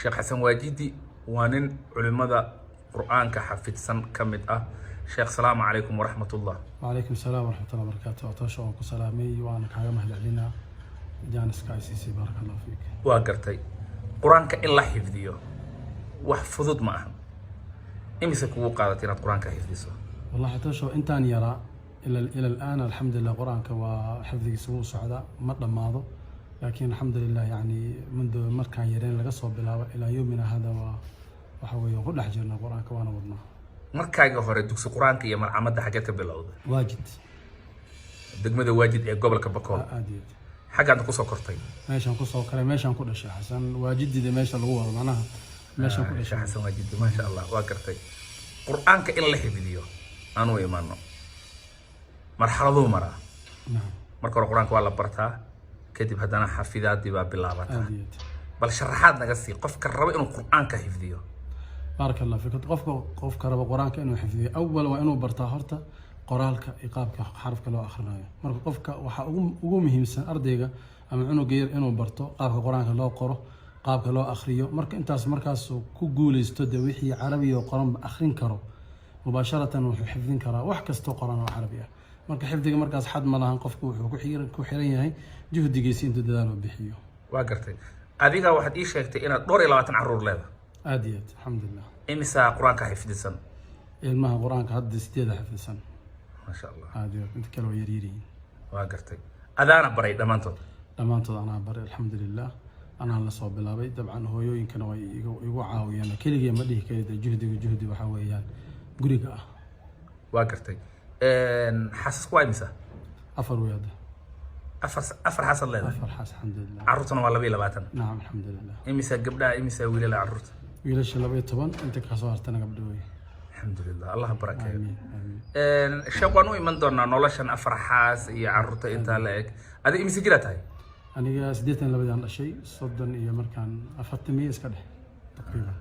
sheekh xasan waajidi waa nin culimada quraanka xafidsan kamid ah sheekh salaamu calaykum waraxmatullah. وعليكم السلام ورحمة الله وبركاته. أتوشوا كسلامي وأنا كعيا مهلا لنا جانس كايسيسي بارك الله فيك. وقرتي قرآنك إلا حفظيه وحفظت معه. إمسك وقالت إن قرآنك حفظيه. والله أتوشوا إنتان يرى إلى الآن الحمد لله قرآنك وحفظه سمو سعداء مرة ماضو لكن الحمد لله يعني منذ مركان يرين لقصوا بلا إلى يومنا هذا وحوي يقول حجرنا قرآنك وأنا ودنا. markaaga hore dugsi quraanka iyo marxamadda xageed ka bilowday waajid degmada waajid ee gobolka Bakool aadiyad xagaad ku soo kortay meeshan ku soo koray meeshan ku dhashay xasan waajidida meesha lagu wado macnaha meeshan ku dhashay xasan waajid ma sha Allah waa gartay quraanka in la xifdiyo aanu iimaano marxaladu mara marka hore quraanka waa la bartaa kadib haddana xafidaadii baa bilaabataa bal sharaxaad naga sii qofka raba inuu quraanka xifdiyo بارك الله فيك. قف كرب قرآنك إنه حفظه أول وإنه برتاهرته قرالك إقابك حرفك لو آخرناه. مرك قفك وقومه مثلا أرديجا أما إنه غير إنه برتو قابك قرآنك لو قره قابك لو آخريه. مرك أنت مركز كقول يستدوي عربي وقرآن آخرين كرو مباشرة وحفظين كرا وحكستو قرآن وعربية. مرك حفظك مركز حد ما لهن قفك وحيرين هاي جهد جيسين تدلوا بحيو. وقرتي. هذيك واحد إيش يكتي إن دور إلى وطن عرور له. أديت الحمد لله. إمسا قرآنك حفظسن؟ المها قرآنك هاد ستيدا حفظسن. ما شاء الله. أديت أنت كلو يريرين. واقرتي. أذانا بري دمانتو. دمانتو أنا بري الحمد لله. أنا على صوب بلابي طبعا هو يمكن يوعى ويانا كل جيم مديه كذا جهدي وحويان قريقة. واقرتي. حاسس كويس مسا. أفر وياده. أفر حصل لنا. أفر حصل الحمد لله. عروتنا ولا بيلا باتنا. نعم الحمد لله. إمسا قبلها إمسا ويلا العروت. ويلاش لبيت طبعا أنت كسوارتنا قبلوي. الحمد لله الله بركة. آمين آمين. شقانو من دورنا نولشان أفرحاس يعرض أنت لك. هذا إمسا جرات هاي. أنا سديتنا لبيت عن شيء صدّن إياه مركان أفتمي إسكده تقريبا.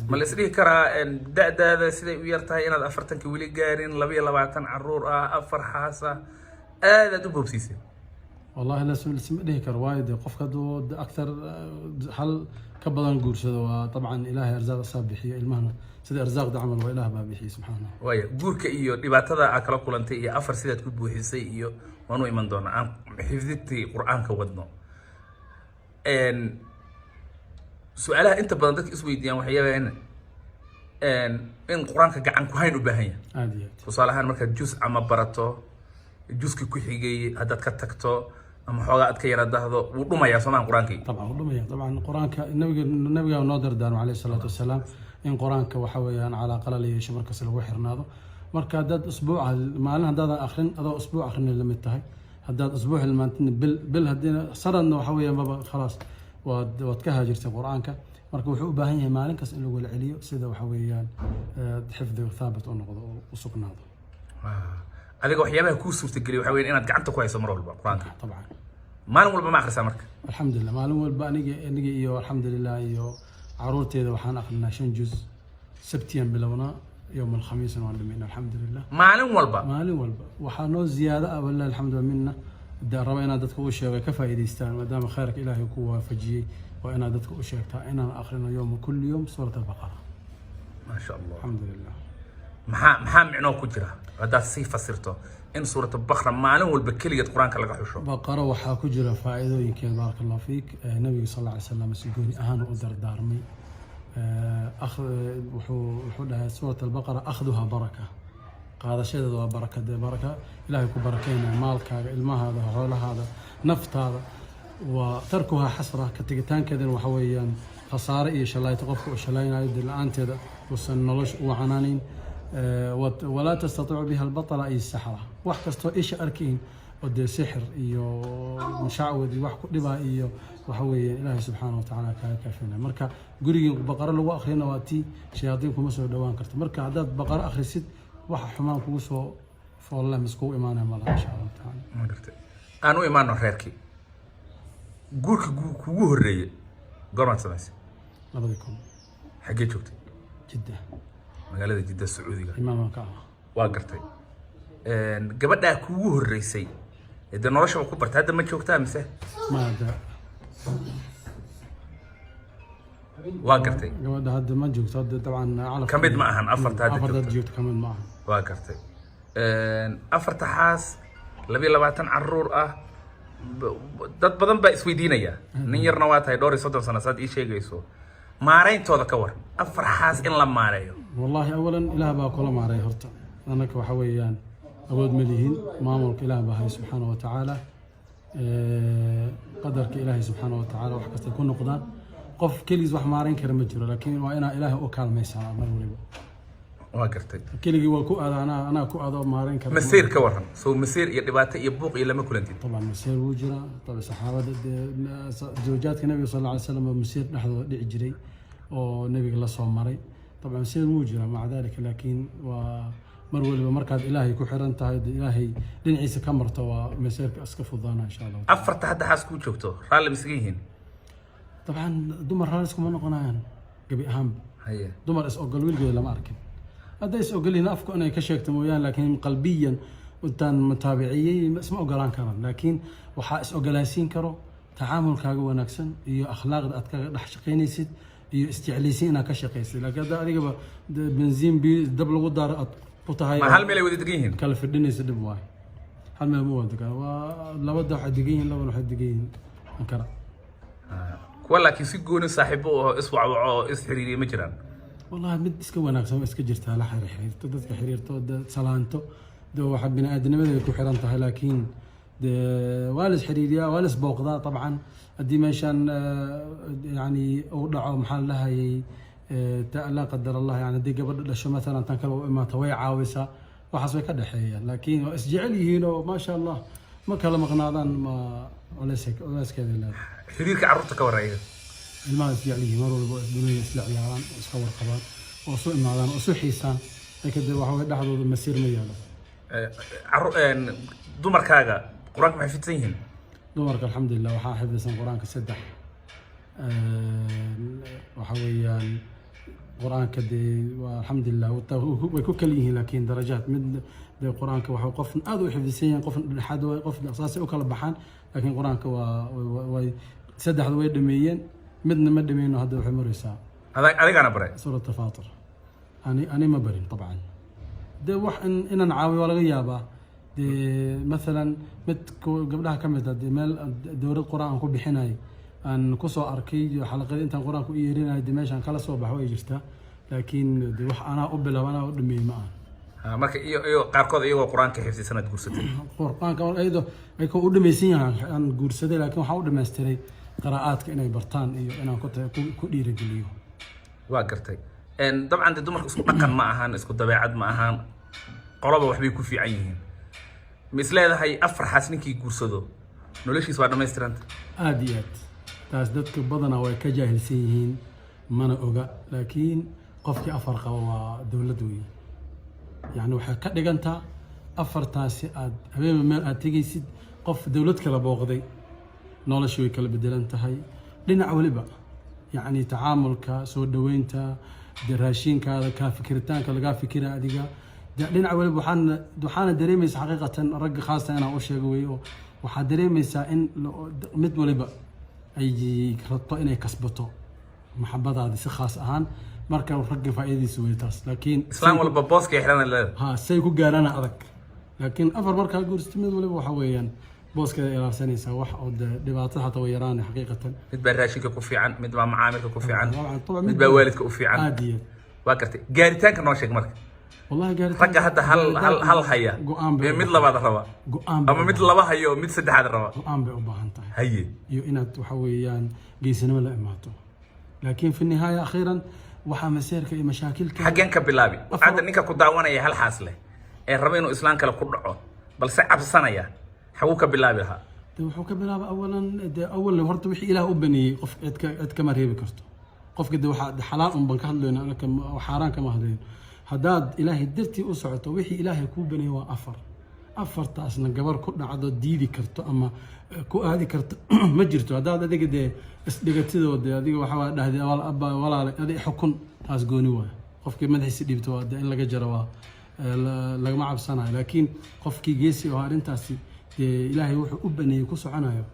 ما لسه كرا دا سيد ويرتاي إن أفرتن كولي جارين لبي لبعتن عرور أفرحاسة هذا دبوب سيسي. والله لا سمع ليه كروايد قف كدو أكثر حل كبدان جورسه وطبعا إله أرزاق الصابحية المهنة سيد أرزاق دعم وإله بابحي سبحانه. ويا جورك إيو لبعتها أكل كلنتي إياه أفر سيد كتبو حسي إيو وانو إيمان دونا عن حفظتي قرآن كودنا. سؤالها أنت بدك اسمه يديان وحياة إن قرآن كعن كهين وبهين. عادية. وصالحان مركز جزء عم برتو جزء كحيجي هذا كتكتو أما حاجات كيرا ده هذا ودوما يا سمان قرآنك. طبعا ودوما طبعا قرآنك النبي ونادر دانو عليه الصلاة والسلام إن قرآنك وحويان على قلالي شو مركز الوحير ناظر مركز هذا أسبوع معنا هذا آخرين هذا أسبوع آخرين اللي متهاي هذا أسبوع اللي بال هدينا صار إنه وحويان بابا خلاص وتكهجرت قرآنك مركز وحوي باهيه مالك إنه يقول عليه سيدا وحويان حفظ ثابت ونقض وسكن هذا. هذا وحيابها كوسر تجري وحوين أنا قعدت كويس مرة القرآن. طبعا. ما نقول بما آخر سمرك. الحمد لله ما نقول بقى نجي إياه الحمد لله إياه عروتي إذا وحنا أخذنا شن جزء سبتين بلونا يوم الخميس نعلمين الحمد لله. ما نقول بقى. ما نقول بقى وحنو زيادة ولا الحمد لله منا دا ربنا دتك وشيء كفى يديستان ما دام خيرك إلهي قوة فجي وأنا دتك وشيء تا أنا آخرنا يوم كل يوم سورة البقرة. ما شاء الله. الحمد لله. محام معناه كجرة هذا صيفة صرته إن سورة البقرة ما نقول بكلية قرآن كلا حشو. بقرة وحا كجرة فائدة يمكن بارك الله فيك النبي صلى الله عليه وسلم سيقولي أهان أدر دارمي أخذ وحولها سورة البقرة أخذها بركة. هذا شيء ذو بركة بركة إلهي كبركينا مالك الماء هذا حول هذا نفط هذا وتركها حسرة كتجتان كذا وحويا خسارة إيش الله يتقف وإيش الله ينادي الآن كذا وسنلش وعنانين ولا تستطيع بها البطل أي السحرة وحكستو إيش أركين ودي سحر إيو مشعوذ وحكو لبا إيو وحويا إلهي سبحانه وتعالى كافينا مركا قري بقرة لو آخرين واتي شياطينكم مسوا دوان كرت مركا عدد بقرة آخر ست واحد حمام كوسو فالله مسكو إيمانه ماله إن شاء الله تعالى. ما قلت أنا إيمانه خيركي قولك كوه الرجال قرن سماسي. لا بدكم. حكيت شوفتي. جدة. مقالة جدة السعودية. إمامك. واقرتي. قبل ده كوه الرئيسي. إذا نرشة وكبرت هذا ما شوفتها مسه. ما هذا. واقرتي gabadha hadda ma joogto hadda dabcan calaf kamid ma ahan afarta hadda afarta joogto kamid ma ahan واقرتي afarta xaas 22 caruur ah dad badan baa isweydiinaya nin yarna waa tahay dhowr iyo 30 sano saad ii sheegayso maarayntooda ka war afar xaas in la maareeyo wallahi awalan ilaah baa kula maaray horta anaka waxa weeyaan awood ma lihin maamulka ilaah baa hay subxaanahu wa tacaala qadarka ilaahay subxaanahu wa tacaala wax kasta ku noqdaan qof keligiis wax maarayn kara ma jiro laakiin waa inaa ilaahay u kaalmaysaa mar waliba waa gartay keligii waa ku aada anaa ku aado maarayn kara masiir ka waran soo masiir iyo dhibaato iyo buuq iyo lama kulantid طبعا masiir wuu jiraa طبعا saxaabada zawjaadka nabiga sallallahu alayhi wasallam masiir dhexdooda dhici jiray oo nabiga la soo maray طبعا masiir wuu jiraa maca dalika laakiin waa mar waliba markaad ilaahay ku xiran tahay ilaahay dhinaciisa ka marto waa masiirka iska fudaana insha Allah afarta hadda xaas ku joogto raalli misga yihiin طبعا dumar raalli iskuma noqonayaan gabi ahaan haye dumar is ogol wiilgeeda lama arkin هذا يسأقولين أفكار أنا كشكت مويان لكن قلبيا وتان متابعي اسمه أقولان كرم لكن وحاس أقولاسين كرو تعامل كاجو نكسن هي أخلاق رح شقيني سد هي استعليسين كشقيس لكن هذا رجع بنزين بدبل غدار بطهاي ما هل ملي ودي تجيهن كلف الدنيا سد بواي هل ما مو ودك لا بد واحد دقيقين لا واحد دقيقين أنكر ولا كيسيقون صاحبه اسوع وعو اسحريري مجران والله مد اسكو wanaagsan iska jirtaa la xiriirto dadka xiriirto salaanto waxa bini aadamada ku xiran tahay laakiin waalis xiriiriya waalis booqda طبعا hadii meeshan yani oo dhaco maxaa la hayay la qadar Allah yani hadii gabadha dhasho mesela tan kale oo imaata way caawisa waxaas way ka dhaxeeyaan laakiin waa isjecel yihiin oo ma sha Allah ma kala maqnaadaan ma walaaskeeda la xiriirka carruurta ka wareeyo ilmaha isjecelihi mar walba dunida isla ciyaaraan iska warqabaan oo soo imaadaan oo soo xiisaan kadib waxa way dhaxdooda masiir ma yaalo dumarkaaga quraanka ma xifidsan yihiin dumarka alxamdulilah waxaa xifdisan quraanka saddex waxa weeyaan quraanka dee waa alxamdulilah way ku kala yihiin laakiin darajaad mid dee quraanka waxa qof aad u xifdisan yahay qof dhexaad way qof asaasi u kala baxaan laakiin quraanka way saddexda way dhameeyeen midna ما دمينه هذا وحي مريسا أنا بري سورة الفاطر أنا ما برين طبعا ده وح إن نعاوي ولا غيابة ده مثلا مت قبلها كم ده مال دور القرآن كو بحناي أن كسو أركي حلقة أنت القرآن كو يرين هاي دمشق كلا سو بحوي جرتا لكن ده وح أنا أقبل وأنا أدمي معه marka iyo qaarkood iyagoo quraanka xifdi sanad guursatay quraanka ay ku dhameeysan aan guursaday laakiin waxa u dhameystiray qiraa'aadka inay bartaan iyo inaan ku dhiirigeliyo waa gartay dabcan dumarku isku dhaqan ma ahaan isku dabeecad ma ahaan qoloba waxbay ku fiican yihiin misleedahay afar xaas ninkii guursado noloshiisa waa dhammaystiranta aad iyo aad taas dadka badanaa way ka jaahilsan yihiin mana oga laakiin qofkii afar qaba waa dowlad weeye يعني waxay ka dhigantaa afartaasi aad habeen meel aad tagaysid qof dawlad kala booqday noloshu way kala bedelan tahay dhinac waliba يعني tacaamulka soo dhaweynta raashinkaada ka fikiritaanka laga fikira adiga dhinac waliba waxaana dareemaysaa xaqiiqatan rag khaasatan inaan u sheego weeyo waxaa dareemaysaa in mid waliba ay rabto inay kasbato maxabadaada si khaas ahaan marka ragga faa'iideyso way taas laakiin islaan walba booska xiran leedahay ha say ku gaarana adag laakiin afar marka guursto mid waliba waxa weeyaan booska ilaalsanaysa wax oo dhibaato xataa way yaraan xaqiiqatan mid baa raashinka ku fiican mid baa macaamilka ku fiican mid baa waalidka u fiican aadiye waa gartay gaaritaanka noo sheeg marka wallahi gaaritaan ragga hadda hal haya mid labaad raba ama mid laba hayo mid saddexaad raba go'aan bay u baahan tahay haye iyo inaad waxa weeyaan geesinimo la imaato laakiin fi nihaaya akhiran waxaa masiirka iyo mashaakilka xageen ka bilaabi hadda ninka ku daawanaya hal xaas leh ee raba inuu islaan kale ku dhaco balse cabsanaya xagu ka bilaabi lahaa wuxuu ka bilaaba awalan horta wixii ilaah u baneeyay qof cid kama reebi karto qofka waxa xalaal un ban ka hadlayna xaaraan kama hadlayno haddaad ilaahay dartii u socoto wixii ilaahay kuu baneeyay waa afartaasna gabar ku dhacdo diidi karto ama ku aadi karto ma jirto haddaad adiga dee isdhigatidooda adiga waxaa dhahdee walaale adiga xukun taas gooni waay qofkii madaxiisa dhiibto waa in laga jaro waa lagama cabsanayo laakiin qofkii geesi oo arrintaasi dee ilaahay wuxuu u baneeyey ku soconayo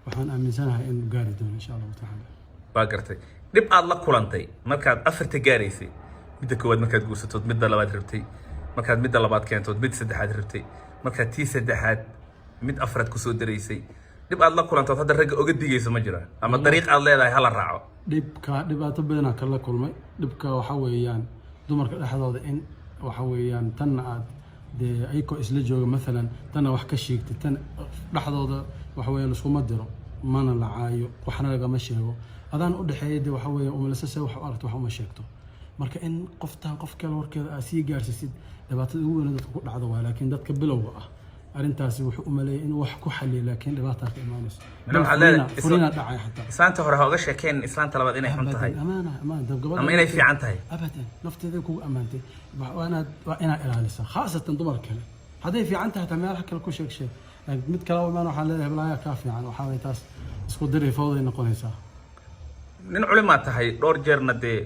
waxaan aaminsanahay inuu gaari doono insha allahu tacaala waa gartay dhib aad la kulantay markaad afarta gaaraysay midda koowaad markaad guursatood midda labaad rabtay markaad midda labaad keentood mid saddexaad rabtay markaad tii saddexaad mid afraad ku soo daraysay dhib aad la kulantood hadda ragga oga digayso ma jira ama dariiq aad leedahay hala raaco dhibaato badanaa kala kulmay dhibka waxa weeyaan dumarka dhexdooda in waxa weeyaan tanna aad dee ayagoo isla jooga maalan tanna wax ka sheegtay tan dhexdooda waxa weeyaan laskuma diro mana la caayo waxna lagama sheego adaan u dhexeeyay dee waxa weeyaan umalsase wax u aragto wax uma sheegto marka in qoftaan qof kale warkeeda aad sii gaarsiisid dhibaatada ugu weyn dadka ku dhacdo waa laakiin dadka bilowga ah arrintaasi wuxuu u maleeyay inuu wax ku xalliyo laakiin dhibaataa ka imaanayso furina dhacay xataa islaanta hore ha uga sheekeen islaanta labaad inay xun tahay ama inay fiican tahay abadan nafteeda kugu ammaantay waa inaad ilaalisaa khaasatan dumar kale hadday fiican tahay taa meelaha kale ku sheeg mid kale imaan waxaan leedahay balaayaa kaa fiican waxaa way taas isku diray fawday noqonaysaa nin culimaa tahay dhowr jeerna dee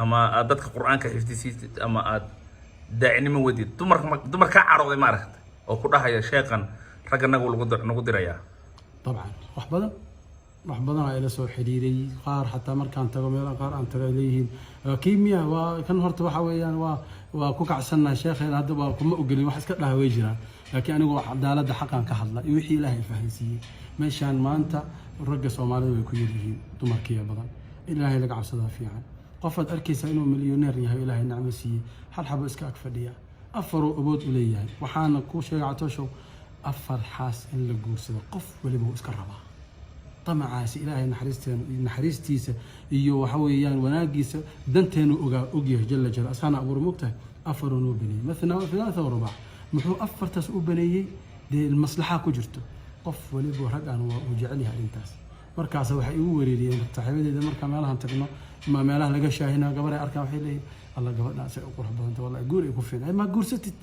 ama aad dadka qur-aanka xifdisiisid ama aad daacinimo wadid dumar kaa carooday ma aragtay oo ku dhahaya sheeqan ragga nagu dirayaa dabcan wax badan ay la soo xiriiray qaar xataa markaan tago meelaha qaar aan tago leeyihiin kiimiya waa kan horta waxa weeyaan waa ku kacsannahay sheekheena hadda waa kuma ogolin wax iska dhaha way jiraan laakiin anigu cadaaladda xaqan ka hadla iyo wixii ilaahay fahansiiyey meeshaan maanta ragga soomaalida way ku yaryihiin dumarkiya badan ilaahay laga cabsadaa fiican qofaad arkaysaa inuu milyoneer yahay ilaahay nacmo siiyey hal xabo iska ag fadhiya afaruu awood u leeyahay waxaana kuu sheegay catooshow afar xaas in la guursado qof waliba uu iska rabaa طمعاس إلهي نحريستيسا إيو وحويان وناقيسا دنتينو أوجيه جل جل أسانا أبو رموبته أفرنو بني مثلا ثلاثة وربع محو أفر تسؤ بني دي المصلحة كجرته قف وليبو رقان وجعلها الانتاس مركز وحي وريدي تحبيدي إذا مركز مالها انتقنا ما مالها لقى شاهنا قبر أركان وحي لي الله قبر ناس أقول حبا أنت والله قوري يكفين ما قور ستت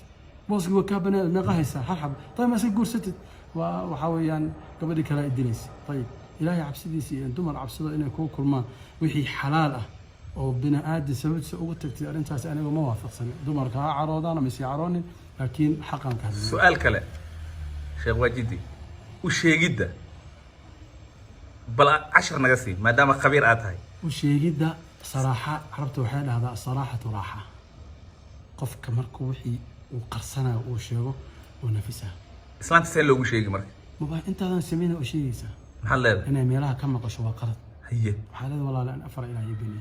بوس قوة كابنا ما قاهيسا حرحب طيب ما سيقور ستت وحويان قبل كلا الدنيس طيب إلهي عبسيديسي أن دمر عبسيدو إنه يكون كل ما وحي حلاله أو بناء آدي سبب سأقولك أنت أنا ما وافق سنة دمر كها عروضان مسي عروني لكن حقا كهذا سؤال كلا شيخ واجدي وشي جدا بلا 10 نقصي ما دام خبير آتهاي وشي جدا صراحة عربت وحيد هذا الصراحة راحة قف كمركو وحي وقرصنا وشيغو ونفسها إسلام تسأل له وشي مرك مبا أنت هذا سمينه وشيسا محل هذا أنا ميلاها كم قشوا قرض هي حالة والله لأن أفر إلى يبني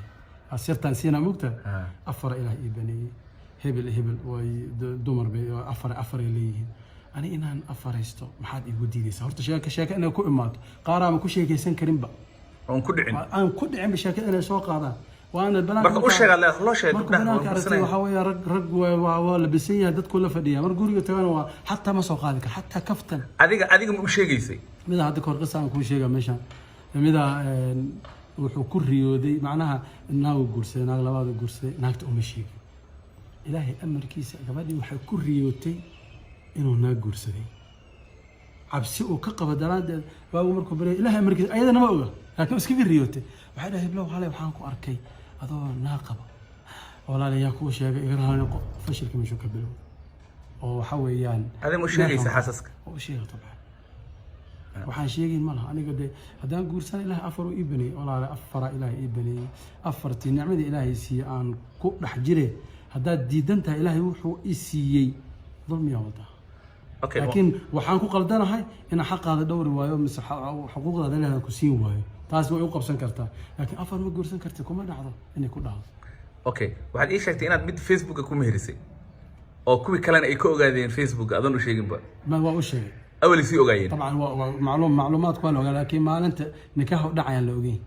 أصيرت نسينا مكتب أفر إلى يبني هبل ودمر بي أفر إليه أنا إن أفر يستو ما حد يقول دي صارت شاك أنا كل إمات قارا ما كل شيء كيسن كريم بقى أنا كل عين بشاك أنا سوق هذا وأنا البنات مرك وش قال له الله شيء بنات عرفتي وحوي رق ولبسيه دت كله فديه مرق قولي تبان حتى ما سوق هذيك حتى كفتن هذيك وش يجيسي ماذا هذيك القصة كل شيء مشان ماذا wuxuu ku riyooday macnaha naagu guursaday naag labaad guursaday naagta uma sheegin ilaahay amarkiisa gabadhii waxay ku riyootay inuu naag guursaday cabsi uu ka qabo daraadeed waagu markuu baray ilaahay amarkiisa ayadana ma oga laakiin iska riyootay waxay dhahay blow halay waxaan ku arkay adoo naag qabo walaalayaa ku sheegay iga rahan fashilka meeshu ka bilow oo waxa weeyaan adii ma sheegaysa xaasaska oo sheegay tabcan waxaan sheegin malaha aniga de hadaan guursan ilaahay afar uu iibnay walaal afar ilaahay iibnay afartii nicmada ilaahay siiyay aan ku dhax jire hadaad diidantaa ilaahay wuxuu i siiyay dulmiya wada laakiin waxaan ku qaldanahay in xaqaada dhowri waayo mise xuquuqdaada ilaahay ku siin waayo taas way u qabsan kartaa laakiin afar ma guursan kartid kuma dhacdo inay ku dhacdo waxaad ii sheegtay inaad mid Facebook ku meherisay oo kuwii kalena ay ka ogaadeen Facebook adan u sheegin ba ma waa u sheegay أول شيء أوجين. طبعاً معلومات كلها لكن ما أنت نكاح دعيا لوجين.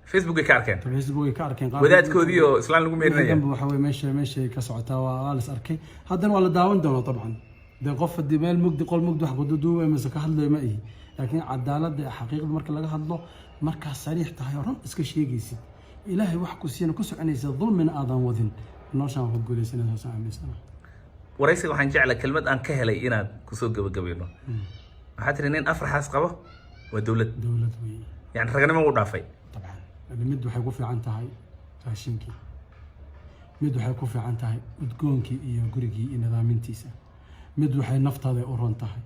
فيسبوك كاركين. فيسبوك كاركين. وذات كوديو إسلام لقوا ميرنا. جنبه حوي مشي كسعتها وعالس أركي. هذا ولا داون دوما طبعاً. ده قف الدماء المجد قل مجد حق دودو مسك حد ما إيه. لكن عدالة ده حقيقة مركز لقى هذا مركز صريح تهيران إسكشي جيسي. إلهي وحكو سينا كسر عني الظلم من آدم وذن. نرجع نقول سنة سنة سنة. ورئيسي waxaan jeclaa kelmad aan ka helay inaad ku soo gabagabayno waxa tireen afar xaas qabo waa dawlad weey yani raganimo u dhaafay طبعا mid waxay ku fiican tahay raashinkii mid waxay ku fiican tahay udgoonkii iyo gurigii iyo nidaamintiisa mid waxay naftaada u roon tahay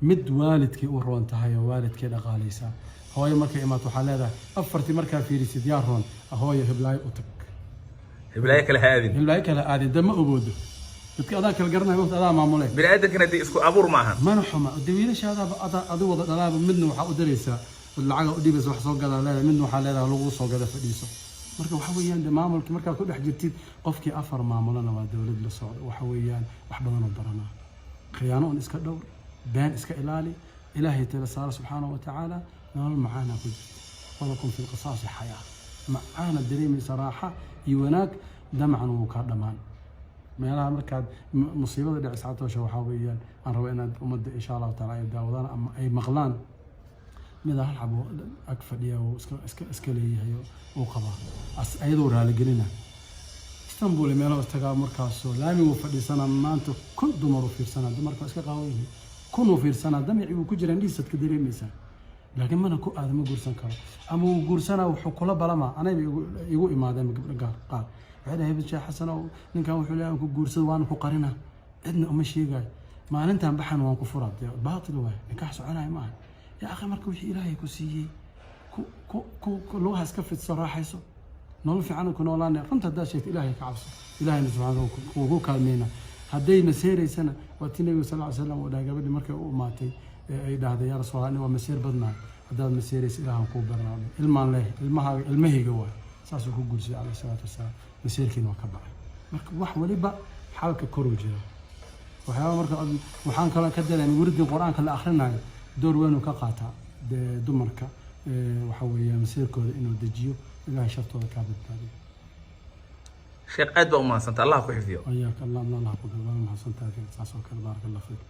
mid waalidkii u roon tahay oo waalidkii dhaqaalaysaa hooyo markay imaato waxaa leedahay afartii markaa fiirisid yaa roon hooyo hiblaayo u tag هبلاي كلا هذه hiblaayo kale aadin dama ogoodo dadka adaa kala garanayo waqti adaa maamulay بني آدم كنا دي اسكو أبور معها mana xuma dawiilashaada adigu wada dhalaaba midna waxaa u daraysaa lacaga u dhibaysa wax soo gadaa leedahay midna waxaa leedahay lagu soo gada fadhiiso marka waxa weeyaan de maamulkii markaa ku dhex jirtid qofkii afar maamulana waa dawlad la socdo waxa weeyaan wax badan oo baranaa khiyaano un iska dhowr been iska ilaali ilaahay tala saara subxaanahu wa tacaala nolol macaana ku jirta walakum fi lqisaasi xayaa macaana dareemaysa raaxa iyo wanaag damcan wuu kaa dhammaan meelaha markaad musiibada dhicis catoosha waxaa weeyaan aan rabo inaad ummadda insha allahu taala ay daawadaan ama ay maqlaan mid hal xabo ag fadhiya oo iska leeyahay oo qaba ayadoo raaligelina istanbul meelaha tagaa markaasoo laamigu fadhiisana maanta kun dumar u fiirsana dumarka iska qaawan yihiin kun u fiirsana damici uu ku jiraan dhiisadka dareemaysaa laakiin mana ku aadama guursan karo ama uu guursana wuxuu kula balama anayba igu imaadeen gabdho qaar waxay dhahay bisha xasan oo ninkan wuxuu leeyahay ku guursad waan ku qarina cidna uma sheegay maalintan baxan waan ku furaa baatil waa ninkaas soconay ma ya akhi marka wixii ilaahay ku siiyay ku loo haska fidso raaxayso nolol fiican ku noolaanay runta daashay ilaahay ka cabso ilaahay subhanahu wa ta'ala kaalmeena haday maseereysana waa tinabi sallallahu alayhi wasallam oo gabadhi markay u maatay ay dhahday ya rasuulaani waa maseer badnaa hadaad maseereys ilaahan ku barnaado ilmaan leh ilmahiga waa saasuu ku guursay alayhi salaatu wasalaam maseerkiina waa ka baxay marka wax waliba xalka koru jira waxyaaba marka waxaan kala ka daleen wurdi quraanka la akhrinayo door weyn ka qaataa dumarka waxa weeyaan maseerkooda inuu dejiyo ilaahay shartooda ka badbaadiyo sheekh aad baa u mahadsantahay allah ku xifdiyo ayaaka allah ku dhawaan mahadsantahay saasoo kale barakallahu fiik